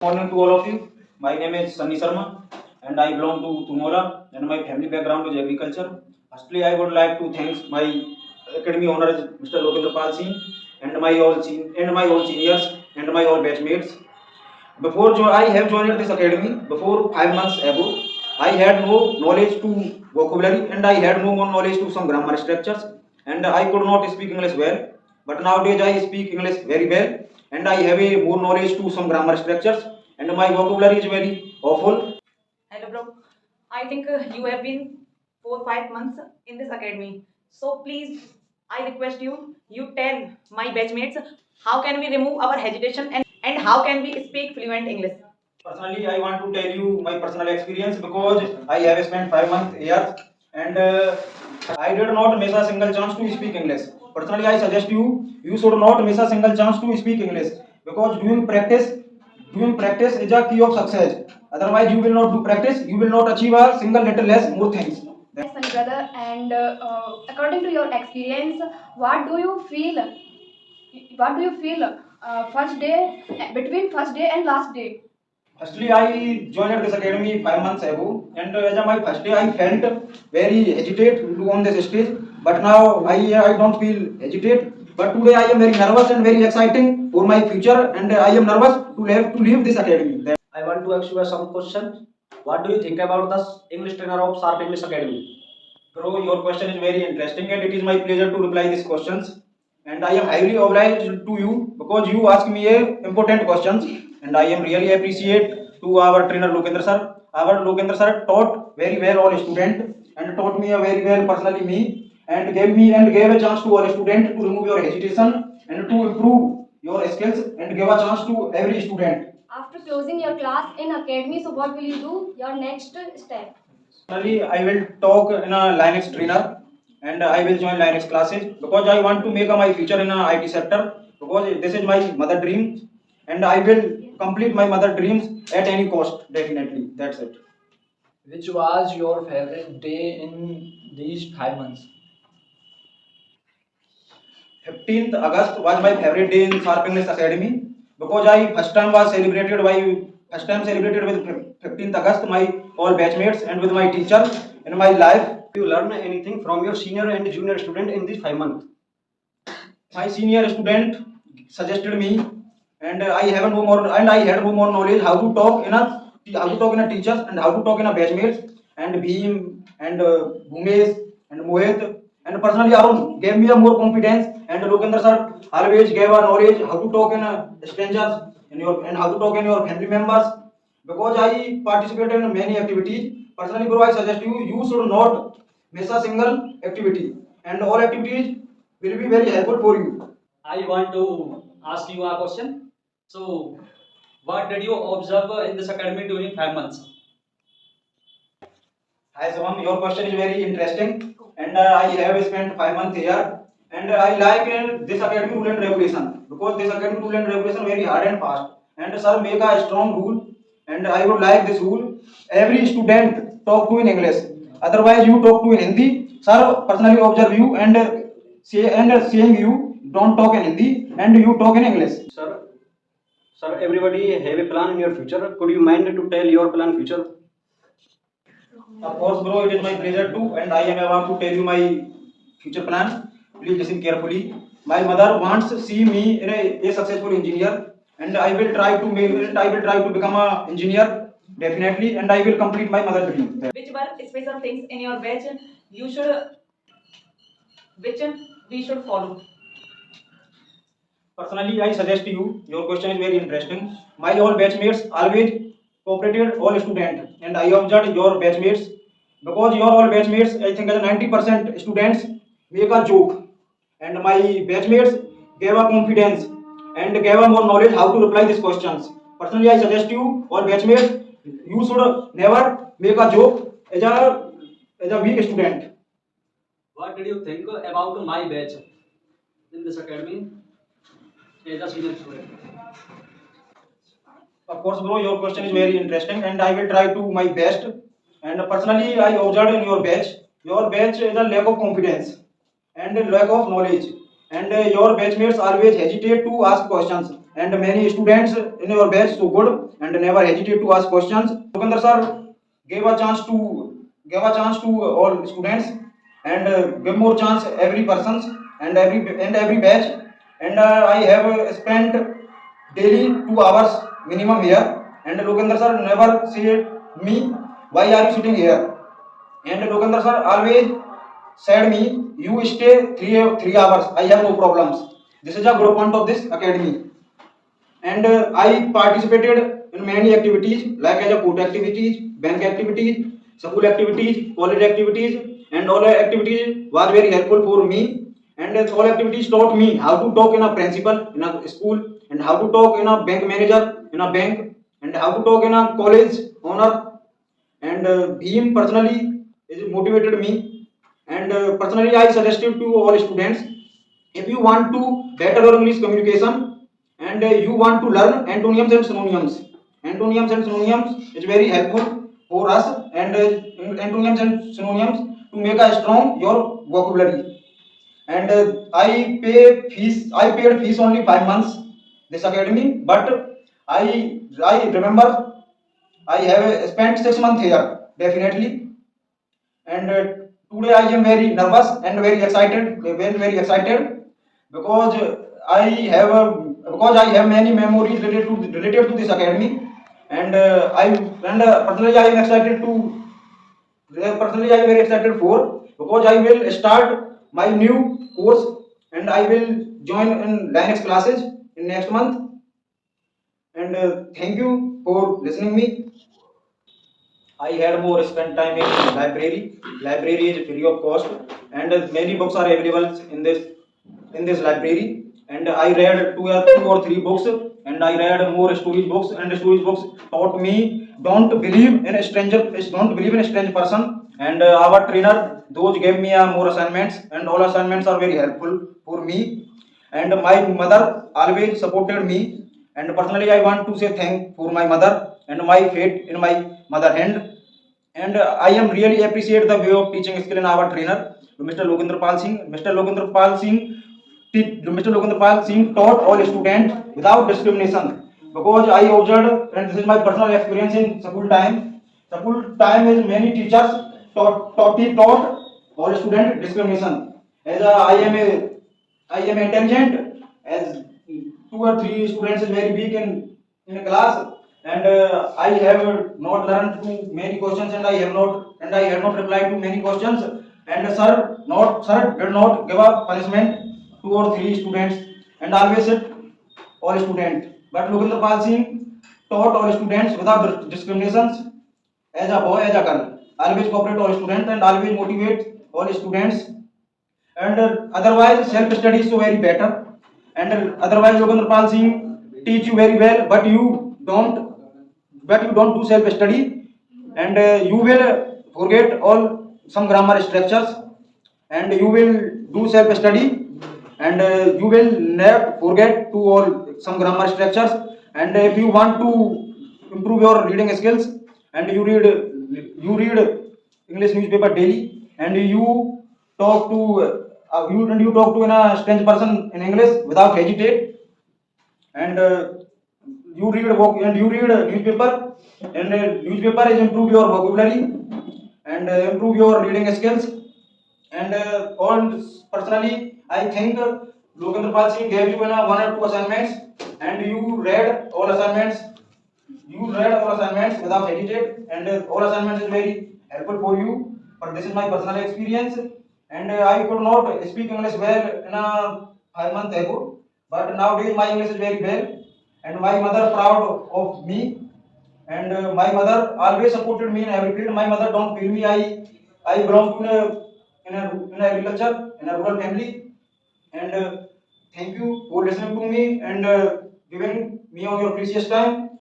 Morning to all of you. My name is Sunny Sharma and I belong to Tumola and my family background is agriculture. Firstly, I would like to thank my academy owner Mr. Lokendra Pal Singh and my all seniors and my all batchmates. I have joined this academy before 5 months ago. I had no knowledge to vocabulary and I had no more knowledge to some grammar structures and I could not speak English well. But nowadays I speak English very well and I have a more knowledge to some grammar structures and my vocabulary is very awful. Hello, bro. I think you have been 4 5 months in this academy. So please, I request you tell my batchmates how can we remove our hesitation and how can we speak fluent English. Personally, I want to tell you my personal experience because I have spent 5 months here and I did not miss a single chance to speak English. Personally, I suggest you should not miss a single chance to speak English because doing practice is a key of success. Otherwise, you will not do practice, you will not achieve a single little less more things. Yes, my brother. And according to your experience, what do you feel? What do you feel first day between first day and last day? Firstly, I joined this academy 5 months ago, and as my first day, I felt very hesitate to on this stage. But now I don't feel hesitate. But today I am very nervous and very exciting for my future, and I am nervous to leave this academy. I want to ask you some questions. What do you think about the English trainer of Sharp English Academy? Bro, your question is very interesting, and it is my pleasure to reply these questions. And I am highly obliged to you because you ask me a important questions, and I am really appreciate to our trainer Lokendra sir. Our Lokendra sir taught very well all student and taught me a very well personally me and gave a chance to all student to remove your hesitation and to improve your skills and give a chance to every student. After closing your class in academy, so what will you do? Your next step? Personally, I will talk in a Linux trainer and I will join Linux classes because I want to make my future in a IT sector because this is my mother dream and I will complete my mother dreams at any cost. Definitely, that's it. Which was your favorite day in these 5 months? 15th August was my favorite day in Sharp English Academy because I first time celebrated with 15th August my all batchmates and with my teacher in my life. You learn anything from your senior and junior student in these 5 months? My senior student suggested me and I had no more knowledge how to talk in a teachers and how to talk in a batchmates and Bhim and Bhumesh and Mohit and personally Arun gave me a more confidence and Lokendra sir always gave a knowledge how to talk in a strangers and how to talk in your family members because I participated in many activities. Personally, bro, I suggest you should not miss a single activity and all activities will be very helpful for you. I want to ask you a question. So, what did you observe in this academy during 5 months? Hi Soham, your question is very interesting and I have spent 5 months here and I like this academy rule and regulation because this academy rule and regulation very hard and fast and sir make a strong rule and I would like this rule every student talk to in English otherwise you talk to in Hindi sir personally observe you and seeing you don't talk in Hindi and you talk in English. Sir, everybody have a plan in your future. Could you mind to tell your plan future? Of course, bro, it is my pleasure too, and I am about to tell you my future plan. Please listen carefully. My mother wants to see me in a successful engineer, and I will try to become a engineer definitely, and I will complete my mother dream. Which were special things in your batch you should which we should follow? Personally, I suggest you. Your question is very interesting. My all batchmates always cooperated all students, and I observed your batchmates because your all batchmates, I think, as 90% students make a joke, and my batchmates gave a confidence and gave a more knowledge how to reply these questions. Personally, I suggest you all batchmates, you should never make a joke as a weak student. What did you think about my batch in this academy as a senior student? Of course, bro, your question is very interesting, and I will try to my best. And personally, I observed in your batch is a lack of confidence and a lack of knowledge, and your batchmates always hesitate to ask questions. and many students in your batch so good and never hesitate to ask questions. Lokendra sir gave a chance to all students and give more chance every persons and every batch, and I have spent daily 2 hours minimum here, and Lokendra sir never said me why are you sitting here, and Lokendra sir always said me you stay 3 hours, I have no problems. This is a good point of this academy, and I participated in many activities like as a court activities, bank activities, school activities, college activities, and all activities was very helpful for me. And all activities taught me how to talk in a principal in a school, and how to talk in a bank manager in a bank, and how to talk in a college owner. And him personally is motivated me. And personally, I suggested to all students, if you want to better your English communication and you want to learn antonyms and synonyms. Antonyms and synonyms is very helpful for us, and antonyms and synonyms to make a strong your vocabulary. And I paid fees only 5 months this academy, but I remember I have spent 6 months here definitely, and today I am very nervous and very excited because I have many memories related to this academy, and personally I am excited to personally I am very excited for, because I will start my new course and I will join in Linux classes in next month, and thank you for listening me. I had more spent time in library. Library is free of cost, and many books are available in this library. And I read two or three books, and I read more story books. And story books taught me don't believe in a strange person. And our trainer those gave me more assignments, and all assignments are very helpful for me. And my mother always supported me. And personally, I want to say thank for my mother and my fate in my mother hand, and I am really appreciate the way of teaching skill in our trainer, Mr. Lokendra Pal Singh. Mr. Lokendra Pal Singh taught all students without discrimination, because I observed, and this is my personal experience in school time. School time is many teachers taught all students discrimination. As I am intelligent, as 2 or 3 students is very big in a class, and I have not learned to many questions, and I have not replied to many questions, and sir did not give a punishment 2 or 3 students, and always said all students. But Lokendra Pal Singh taught all students without discriminations, as a boy as a girl. Always cooperate all students and always motivate all students, and otherwise self study is so very better, and otherwise Lokendra Pal Singh teach you very well, but you don't do self study, and you will forget all some grammar structures, and you will do self study, and you will never forget to all some grammar structures. And if you want to improve your reading skills, and you read English newspaper daily, and you talk to a strange person in English without hesitate, and you read newspaper, and newspaper is improve your vocabulary and improve your reading skills, and all personally I think Lokendra Pal Singh gave you 1 or 2 assignments, and you read all assignments without hesitate, and all assignments is very helpful for you. But this is my personal experience, and I could not speak English well in a 5 months ago, but nowadays my English is very well, and my mother proud of me, and my mother always supported me in every field. My mother don't feel me. I belong to in agriculture in a rural family, and thank you for listening to me and giving me all your precious time.